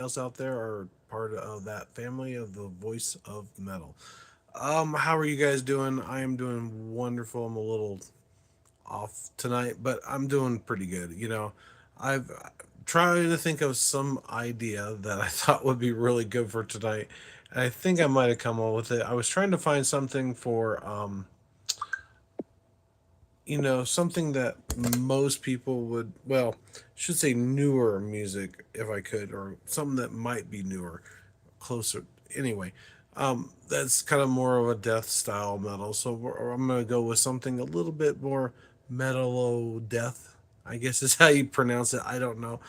else out there are part of that family of the voice of metal. How are you guys doing? I am doing wonderful. I'm a little off tonight, but I'm doing pretty good. I've trying to think of some idea that I thought would be really good for tonight. And I think I might have come up with it. I was trying to find something for something that most people would, well, should say newer music if I could, or something that might be newer, closer. Anyway, that's kind of more of a death style metal. So I'm going to go with something a little bit more metal death, I guess is how you pronounce it. I don't know,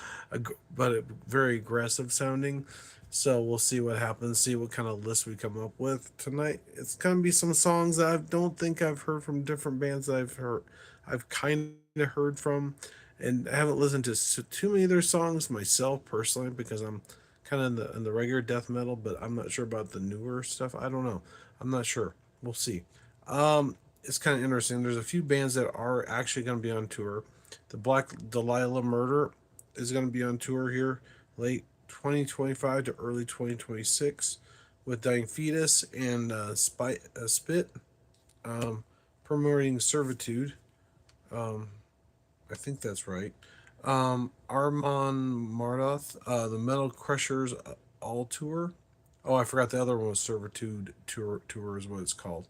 but very aggressive sounding. So we'll see what happens, see what kind of list we come up with tonight. It's going to be some songs that I don't think I've heard from different bands that I've kind of heard from, and I haven't listened to too many of their songs myself personally because I'm kind of in the regular death metal, but I'm not sure about the newer stuff. I don't know. I'm not sure. We'll see. It's kind of interesting. There's a few bands that are actually going to be on tour. The Black Delilah Murder is going to be on tour here late 2025 to early 2026 with Dying Fetus and Spit, um, promoting Servitude. Um, I think that's right. Armand Mardoth, the Metal Crushers All Tour. Oh, I forgot the other one was Servitude Tour is what it's called.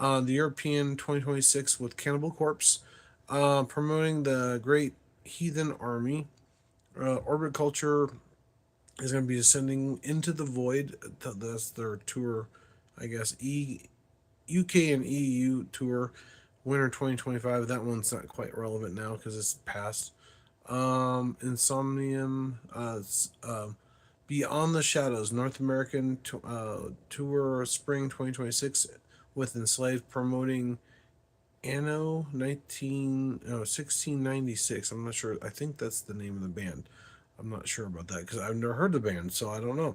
The European 2026 with Cannibal Corpse, promoting the Great Heathen Army. Orbit Culture is going to be descending into the void. That's their tour, I guess. UK and EU tour, winter 2025. That one's not quite relevant now because it's past. Insomnium, Beyond the Shadows, North American tour spring 2026 with Enslaved promoting Anno 1696. I'm not sure. I think that's the name of the band. I'm not sure about that because I've never heard the band, so I don't know.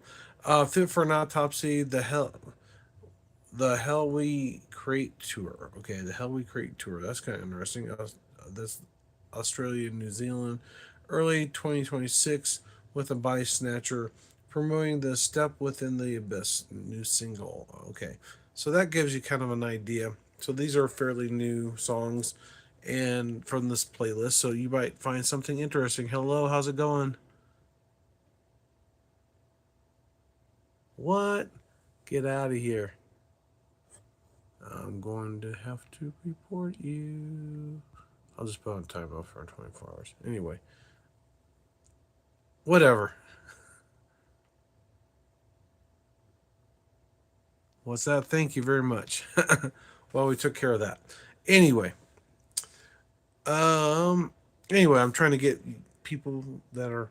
Fit for an Autopsy, the Hell We Create tour. Okay, the Hell We Create tour. That's kind of interesting. That's Australia, New Zealand, early 2026 with a Body Snatcher promoting the Step Within the Abyss new single. Okay, so that gives you kind of an idea. So these are fairly new songs and from this playlist, so you might find something interesting. Hello, how's it going? What? Get out of here. I'm going to have to report you. I'll just put on timeout for 24 hours. Anyway, whatever. What's that? Thank you very much. Well, we took care of that. Anyway, um, I'm trying to get people that are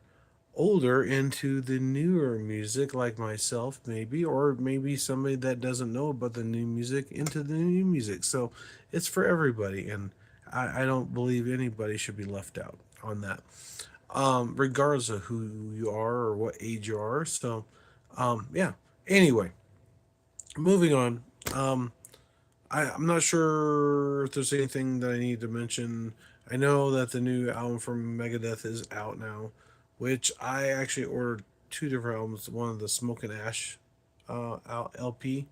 older into the newer music, like myself, maybe, or maybe somebody that doesn't know about the new music into the new music. So it's for everybody, and I don't believe anybody should be left out on that, regardless of who you are or what age you are. So, yeah. Anyway, moving on. Um, I'm not sure if there's anything that I need to mention. I know that the new album from Megadeth is out now, which I actually ordered two different albums. One of the Smoke and Ash LP,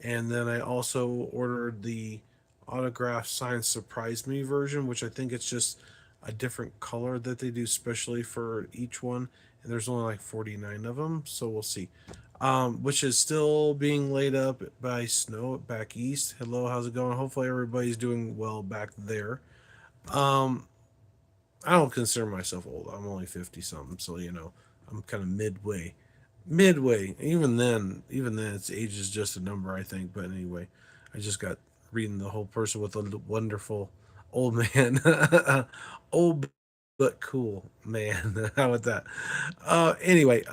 and then I also ordered the autograph signed Surprise Me version, which I think it's just a different color that they do specially for each one. And there's only like 49 of them, so we'll see. Which is still being laid up by snow back east. Hello, how's it going? Hopefully everybody's doing well back there. Um, I don't consider myself old. I'm only 50 something, so I'm kind of midway. Midway. Even then, its age is just a number, I think. But anyway, I just got reading the whole person with a wonderful old man, old but cool man. How about that? Anyway,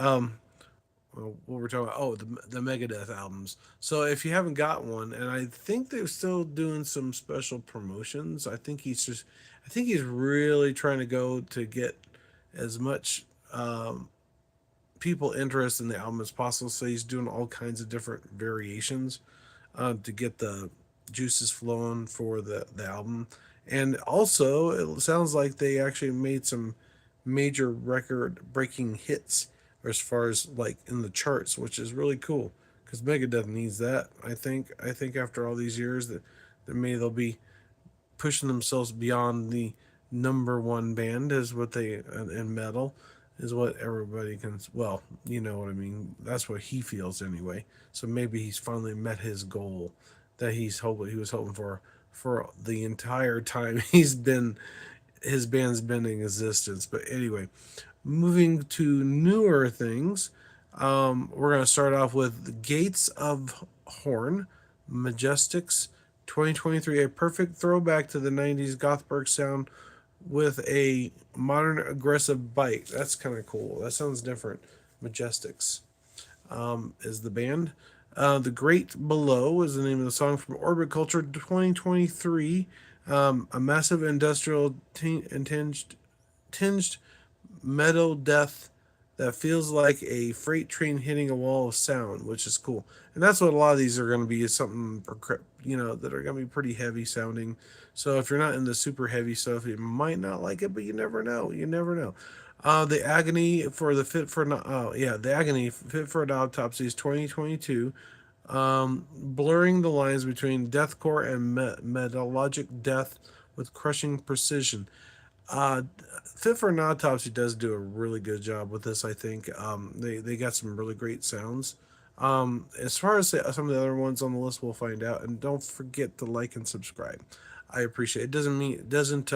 what we're talking about? Oh, the Megadeth albums. So if you haven't got one, and I think they're still doing some special promotions. I think he's really trying to go to get as much people interested in the album as possible. So he's doing all kinds of different variations to get the juices flowing for the album. And also, it sounds like they actually made some major record breaking hits or as far as like in the charts, which is really cool because Megadeth needs that. I think after all these years that maybe they'll be pushing themselves beyond the number one band is what they in metal is what everybody can, well, you know what I mean, that's what he feels anyway. So maybe he's finally met his goal that he was hoping for the entire time his band's been in existence. But anyway, moving to newer things, we're going to start off with Gates of Horn, Majestics 2023, a perfect throwback to the 90s Gothberg sound with a modern aggressive bite. That's kind of cool. That sounds different. Majestics is the band. The Great Below is the name of the song from Orbit Culture 2023. A massive industrial tinged Melodeath that feels like a freight train hitting a wall of sound, which is cool. And that's what a lot of these are going to be, is something, that are going to be pretty heavy sounding. So if you're not in the super heavy stuff, you might not like it, but you never know. You never know. The agony for the fit for the agony fit for an autopsy is 2022, blurring the lines between deathcore and metalogic death with crushing precision. Uh, Fit for an Autopsy does do a really good job with this. I think they got some really great sounds. As far as some of the other ones on the list, we'll find out. And don't forget to like and subscribe. I appreciate it. It doesn't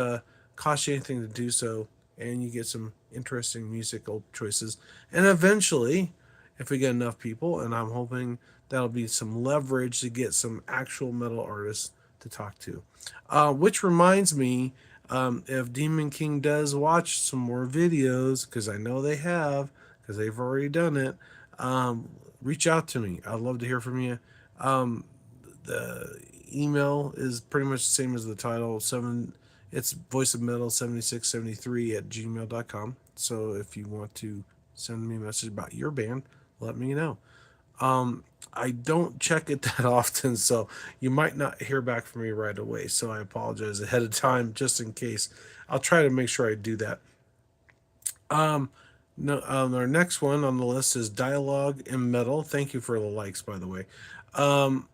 cost you anything to do so, and you get some interesting musical choices. And eventually, if we get enough people, and I'm hoping that'll be some leverage to get some actual metal artists to talk to. Which reminds me, if Demon King does watch some more videos, because I know they have, because they've already done it, reach out to me. I'd love to hear from you. The email is pretty much the same as the title. It's voice of metal 7673 at gmail.com. So if you want to send me a message about your band, let me know. I don't check it that often, so you might not hear back from me right away. So I apologize ahead of time, just in case. I'll try to make sure I do that. Um, no, our next one on the list is Dialogue in Metal. Thank you for the likes, by the way. Um,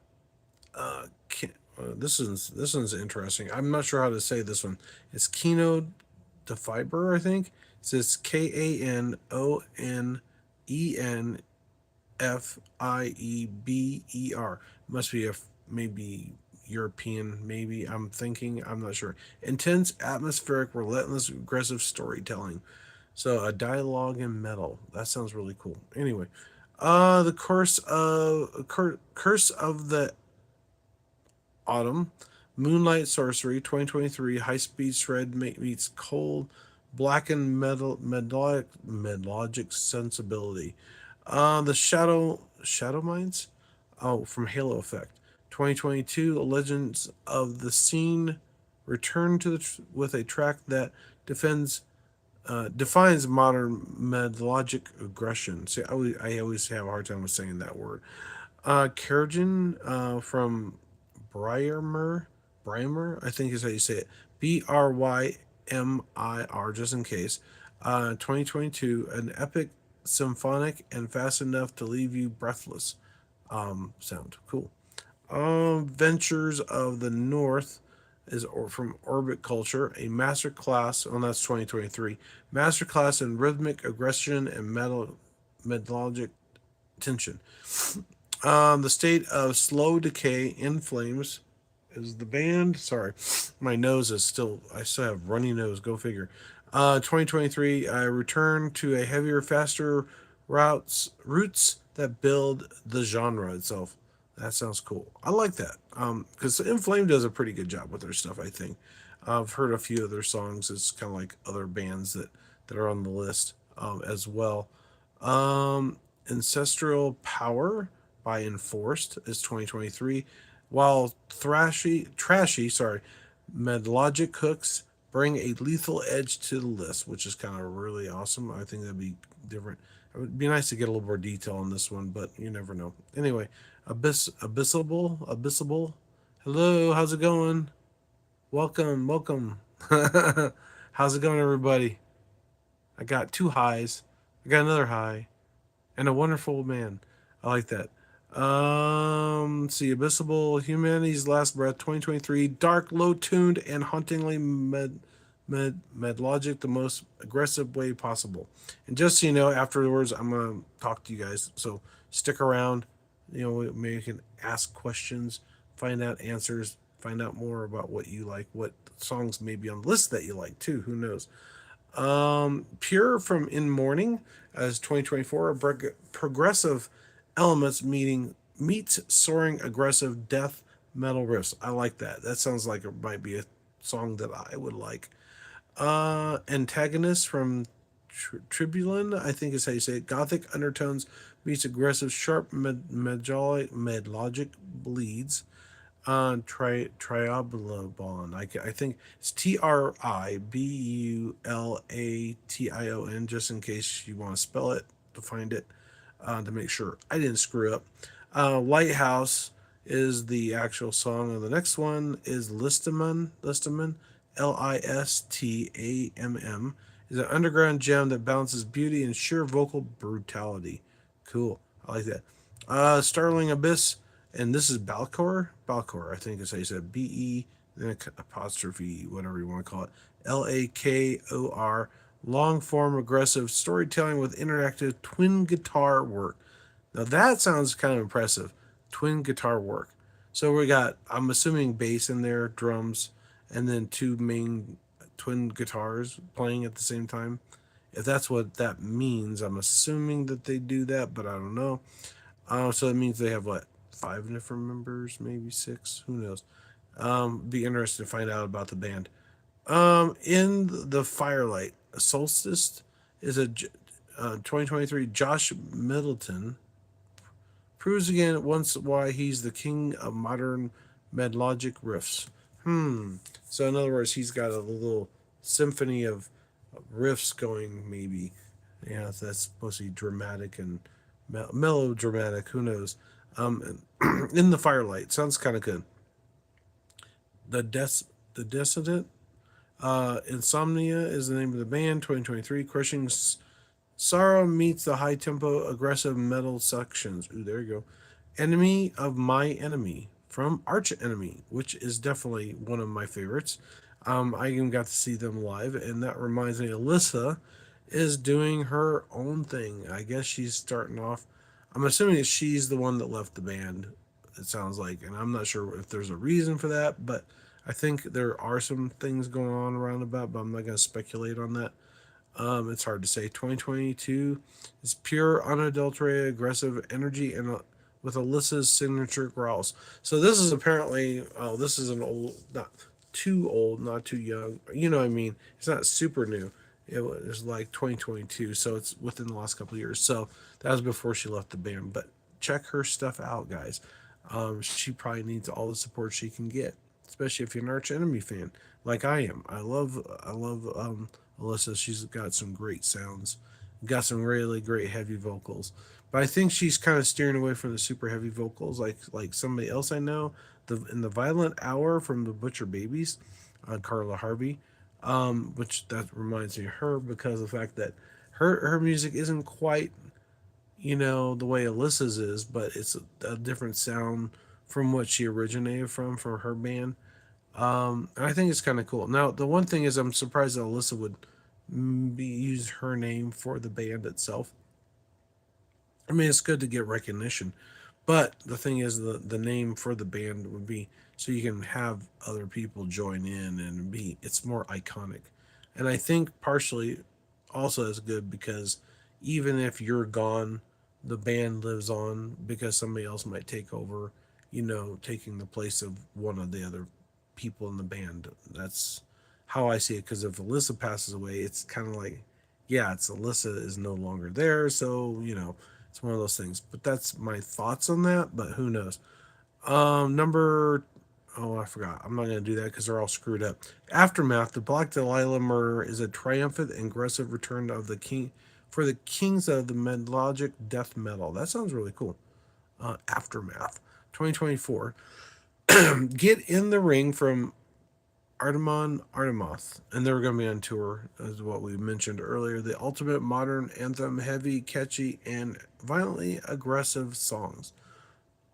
this one's interesting. I'm not sure how to say this one. It's Kino de Fiber, I think. It says KanonenFieber. Must be maybe European, maybe. I'm thinking. I'm not sure. Intense, atmospheric, relentless, aggressive storytelling. So a dialogue in metal. That sounds really cool. Anyway, the Curse of the Autumn, Moonlight Sorcery, 2023, High Speed Shred meets Cold, Blackened Melodic Sensibility. The Shadow Minds, from Halo Effect, 2022, Legends of the Scene return with a track that defines modern melodic aggression. See, I always have a hard time with saying that word. Kerrigan, from Brymer, I think is how you say it. Brymir, just in case. 2022, an epic, symphonic, and fast enough to leave you breathless. Sound cool. Ventures of the North from Orbit Culture, a master class. Oh, that's 2023. Master class in rhythmic aggression and melodic tension. The State of Slow Decay in Flames is the band. Sorry, my nose is still. I still have runny nose. Go figure. 2023. I return to a heavier, faster roots that build the genre itself. That sounds cool. I like that. Because In Flame does a pretty good job with their stuff. I think I've heard a few of their songs. It's kind of like other bands that are on the list, as well. Ancestral Power by Enforced is 2023, while trashy, melodic hooks bring a lethal edge to the list, which is kind of really awesome. I think that'd be different. It would be nice to get a little more detail on this one, but you never know. Anyway, Abyssable. Hello, how's it going? Welcome. How's it going, everybody? I got two highs. I got another high. and a wonderful man. I like that. See, Abyssal Humanity's Last Breath, 2023. Dark, low tuned, and hauntingly med logic the most aggressive way possible. And just so you know, afterwards, I'm gonna talk to you guys. So stick around. You know, maybe you can ask questions, find out answers, find out more about what you like, what songs maybe on the list that you like too. Who knows? Pure from In Morning as 2024, progressive elements meets soaring aggressive death metal riffs. I like that. That sounds like it might be a song that I would like. Antagonist from Tribulin, I think is how you say it. Gothic undertones meets aggressive, sharp med logic bleeds. Triabulabon. I think it's Tribulattion, just in case you want to spell it to find it, to make sure I didn't screw up. Lighthouse is the actual song, and the next one is Listaman. Listaman, Listamm, is an underground gem that balances beauty and sheer vocal brutality. Cool. I like that. Starling Abyss, and this is Balcor. Balcor, I think is how you said BE, then apostrophe, whatever you want to call it. Lakor. Long form aggressive storytelling with interactive twin guitar work. Now that sounds kind of impressive. Twin guitar work. So we got, I'm assuming, bass in there, drums, and then two main twin guitars playing at the same time. If that's what that means, I'm assuming that they do that, but I don't know. So it means they have what, five different members, maybe six, who knows? Be interested to find out about the band. In the Firelight, Solstice is a 2023 Josh Middleton proves again once why he's the king of modern melodic riffs. So in other words, he's got a little symphony of riffs going. Maybe, yeah, that's supposed to be dramatic and melodramatic. Who knows? In the Firelight sounds kind of good. The the Dissident. Insomnia is the name of the band. 2023 Crushing Sorrow meets the high tempo aggressive metal sections. Ooh, there you go. Enemy of My Enemy from Arch Enemy, which is definitely one of my favorites. I even got to see them live, and that reminds me, Alyssa is doing her own thing. I guess she's starting off. I'm assuming that she's the one that left the band. It sounds like, and I'm not sure if there's a reason for that, but I think there are some things going on around about, but I'm not going to speculate on that. It's hard to say. 2022 is pure, unadulterated, aggressive energy and with Alyssa's signature growls. So this is apparently, oh, this is an old, not too old, not too young. You know what I mean? It's not super new. It was like 2022, so it's within the last couple of years. So that was before she left the band. But check her stuff out, guys. She probably needs all the support she can get, especially if you're an Arch Enemy fan, like I am. I love Alyssa. She's got some great sounds, got some really great heavy vocals. But I think she's kind of steering away from the super heavy vocals, like somebody else I know. In the Violent Hour from the Butcher Babies, Carla Harvey, which that reminds me of her because of the fact that her music isn't quite, the way Alyssa's is, but it's a different sound from what she originated from her band. And I think it's kind of cool. Now, the one thing is, I'm surprised that Alyssa would use her name for the band itself. I mean, it's good to get recognition, but the thing is, the name for the band would be so you can have other people join in and be. It's more iconic, and I think partially also is good because even if you're gone, the band lives on because somebody else might take over. Taking the place of one of the other people in the band. That's how I see it. Because if Alyssa passes away, it's kind of like, yeah, it's Alyssa is no longer there, so it's one of those things. But that's my thoughts on that. But who knows? Number, oh, I forgot. I'm not gonna do that because they're all screwed up. Aftermath: The Black Delilah Murder is a triumphant and aggressive return of the king for the kings of the melodic death metal. That sounds really cool. Aftermath, 2024. Get in the Ring from Artemon Artemoth, and they were going to be on tour, as what we mentioned earlier. The ultimate modern anthem, heavy, catchy, and violently aggressive songs.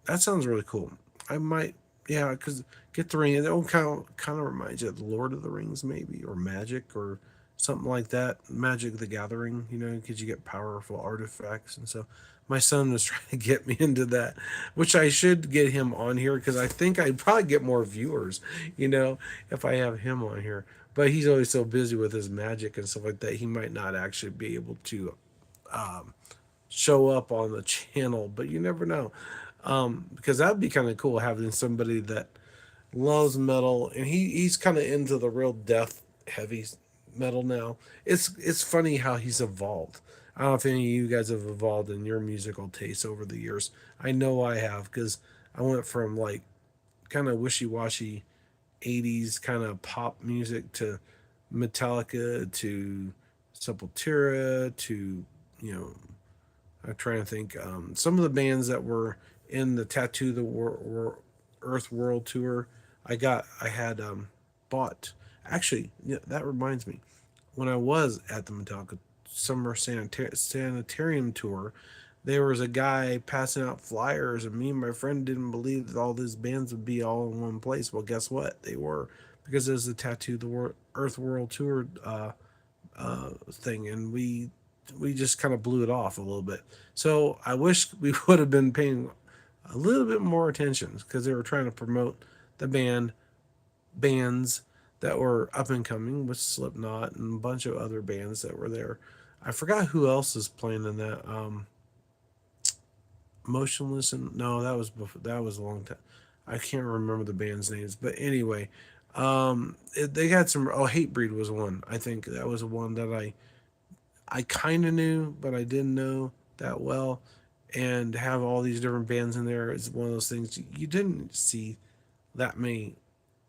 That sounds really cool. I might, yeah, because Get the Ring. It kind of reminds you of the Lord of the Rings, maybe, or Magic, or something like that. Magic the Gathering, because you get powerful artifacts and so. My son was trying to get me into that, which I should get him on here because I think I'd probably get more viewers, if I have him on here. But he's always so busy with his magic and stuff like that, he might not actually be able to show up on the channel. But you never know, because that'd be kind of cool having somebody that loves metal and he's kind of into the real death heavy metal now. It's funny how he's evolved. I don't know if any of you guys have evolved in your musical tastes over the years. I know I have because I went from like kind of wishy-washy 80s kind of pop music to Metallica to Sepultura to, you know, I'm trying to think. Some of the bands that were in the Tattoo the Earth World Tour, I had bought. Actually, yeah, that reminds me. When I was at the Metallica Summer Sanitarium Tour, there was a guy passing out flyers, and me and my friend didn't believe that all these bands would be all in one place. Well, guess what? They were, because it was the Tattoo the Earth World Tour thing, and we just kind of blew it off a little bit. So I wish we would have been paying a little bit more attention because they were trying to promote the bands that were up and coming with Slipknot and a bunch of other bands that were there. I forgot who else is playing in that. Motionless and no, that was before, that was a long time. I can't remember the band's names, but anyway, they had some. Oh, Hatebreed was one. I think that was one that I kind of knew, but I didn't know that well. And have all these different bands in there is one of those things you didn't see that many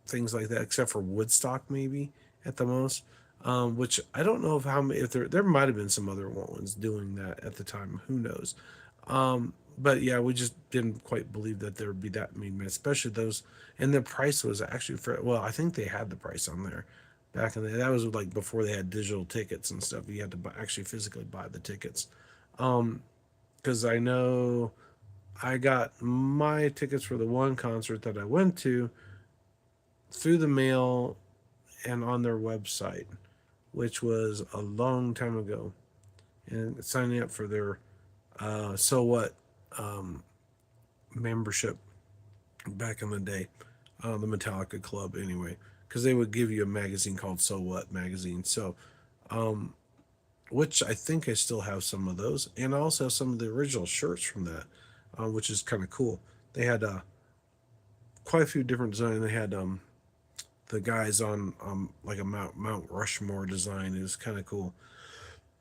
things like that, except for Woodstock maybe at the most. Which I don't know if how many, if there might have been some other ones doing that at the time. Who knows? But yeah, we just didn't quite believe that there would be that many, especially those. And the price was actually for, well, I think they had the price on there back in the, that was like before they had digital tickets and stuff. You had to actually physically buy the tickets. Because I know I got my tickets for the one concert that I went to through the mail and on their website, which was a long time ago, and signing up for their So What membership back in the day, the Metallica Club anyway, because they would give you a magazine called So What magazine. So, which I think I still have some of those, and I also have some of the original shirts from that, which is kind of cool. They had quite a few different designs. They had the guys on like a Mount Rushmore design. It was kind of cool.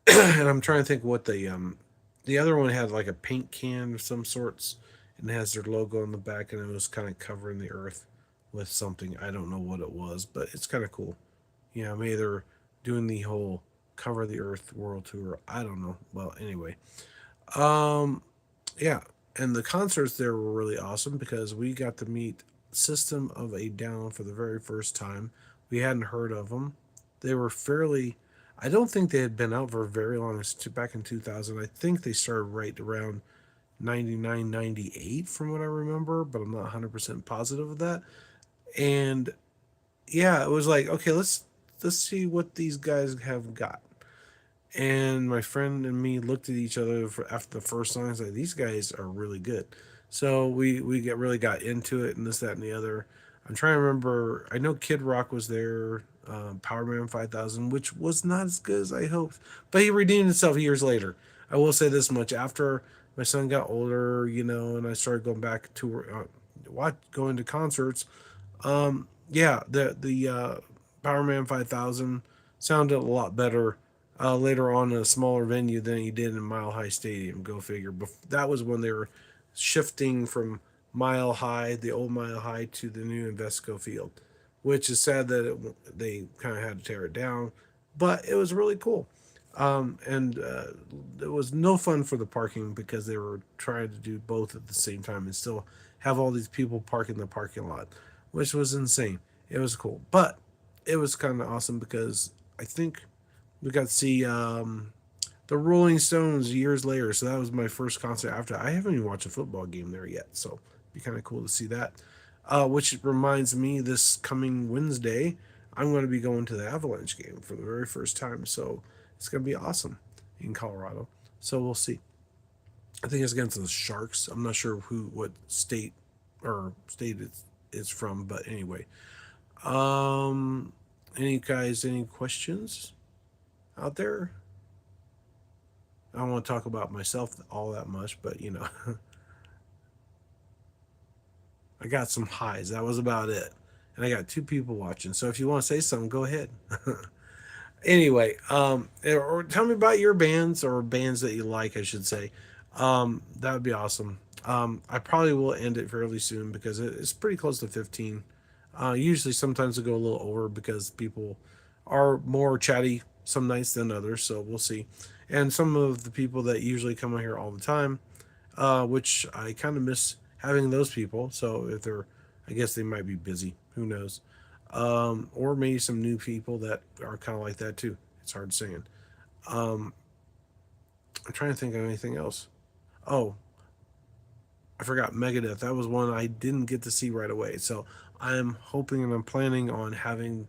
And I'm trying to think what the other one had like a paint can of some sorts, and it has their logo on the back, and it was kind of covering the earth with something. I don't know what it was, but it's kind of cool. Yeah, maybe they're doing the whole cover the earth world tour. I don't know. Well, anyway, um, yeah, and the concerts there were really awesome because we got to meet System of a Down for the very first time. We hadn't heard of them. They were fairly. I don't think they had been out for very long. It's back in 2000. I think they started right around 99, 98, from what I remember, but I'm not 100% positive of that. And yeah, it was like, okay, let's see what these guys have got. And my friend and me looked at each other after the first song. I was like, these guys are really good. So we get really got into it and this, that, and the other. I'm trying to remember. I know Kid Rock was there, Power Man 5000, which was not as good as I hoped, but he redeemed himself years later. I will say this much: after my son got older, and I started going back to going to concerts. Yeah, the Power Man 5000 sounded a lot better later on in a smaller venue than he did in Mile High Stadium. Go figure. That was when they were shifting from Mile High, the old Mile High, to the new Invesco Field, which is sad that they kind of had to tear it down, but it was really cool. And it was no fun for the parking because they were trying to do both at the same time and still have all these people park in the parking lot, which was insane. It was cool, but it was kind of awesome because I think we got to see the Rolling Stones years later. So that was my first concert after. I haven't even watched a football game there yet, so it'd be kind of cool to see that. Which reminds me, this coming Wednesday, I'm going to be going to the Avalanche game for the very first time. So it's going to be awesome in Colorado. So we'll see. I think it's against the Sharks. I'm not sure what state or state it's from, but anyway. Um, any questions out there? I don't want to talk about myself all that much, but I got some highs. That was about it. And I got two people watching. So if you want to say something, go ahead. Anyway, or tell me about your bands or bands that you like, I should say. That would be awesome. I probably will end it fairly soon because it's pretty close to 15. Usually, sometimes I go a little over because people are more chatty some nights than others. So we'll see. And some of the people that usually come out here all the time, which I kind of miss having those people. So if they're, I guess they might be busy. Who knows? Or maybe some new people that are kind of like that too. It's hard saying. Um, I'm trying to think of anything else. Oh, I forgot Megadeth. That was one I didn't get to see right away. So I'm hoping and I'm planning on having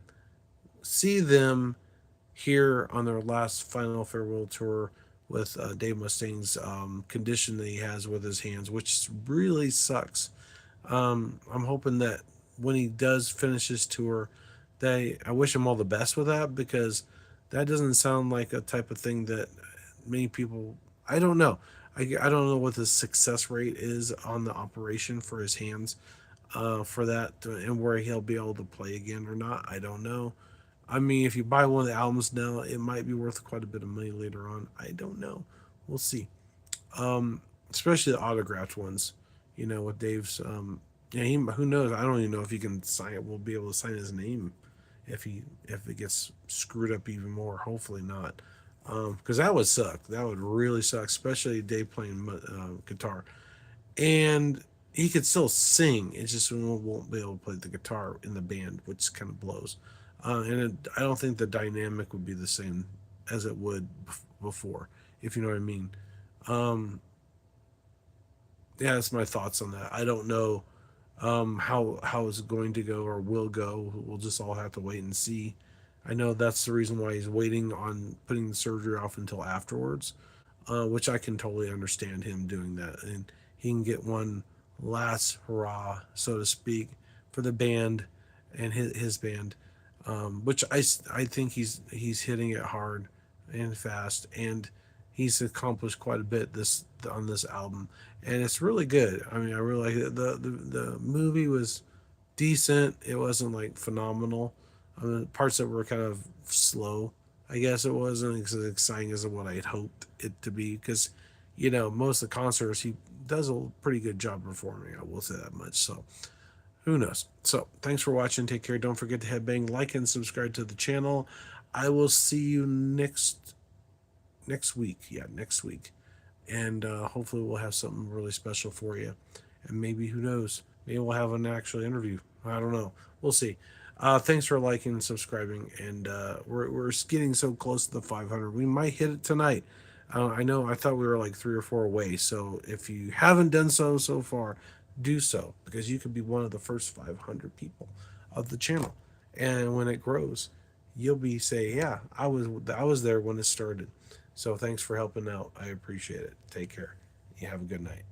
see them here on their last final farewell tour with Dave Mustaine's condition that he has with his hands, which really sucks. I'm hoping that when he does finish his tour, I wish him all the best with that because that doesn't sound like a type of thing that many people. I don't know. I don't know what the success rate is on the operation for his hands, for that, and where he'll be able to play again or not. I don't know. I mean, if you buy one of the albums now, it might be worth quite a bit of money later on. I don't know. We'll see. Especially the autographed ones. With Dave's. Yeah, who knows? I don't even know if he can sign it. We'll be able to sign his name if it gets screwed up even more. Hopefully not, because that would suck. That would really suck, especially Dave playing guitar, and he could still sing. It's just we won't be able to play the guitar in the band, which kind of blows. I don't think the dynamic would be the same as it would before, if you know what I mean. Um, yeah, that's my thoughts on that. I don't know how it's going to go or will go. We'll just all have to wait and see. I know that's the reason why he's waiting on putting the surgery off until afterwards, which I can totally understand him doing that, and he can get one last hurrah, so to speak, for the band and his band, which I think he's hitting it hard and fast, and he's accomplished quite a bit this on this album, and it's really good. I mean, I really like it. The movie was decent. It wasn't like phenomenal. I mean, parts that were kind of slow. I guess it wasn't as exciting as what I had hoped it to be because, most of the concerts he does a pretty good job performing. I will say that much. So who knows? So thanks for watching. Take care. Don't forget to headbang, like, and subscribe to the channel. I will see you next week. Yeah, next week, and hopefully we'll have something really special for you. And maybe who knows? Maybe we'll have an actual interview. I don't know. We'll see. Thanks for liking and subscribing, and we're getting so close to the 500. We might hit it tonight. I know. I thought we were like 3 or 4 away. So if you haven't done so far, do so because you could be one of the first 500 people of the channel. And when it grows, you'll be say, yeah, I was there when it started. So thanks for helping out. I appreciate it. Take care. You have a good night.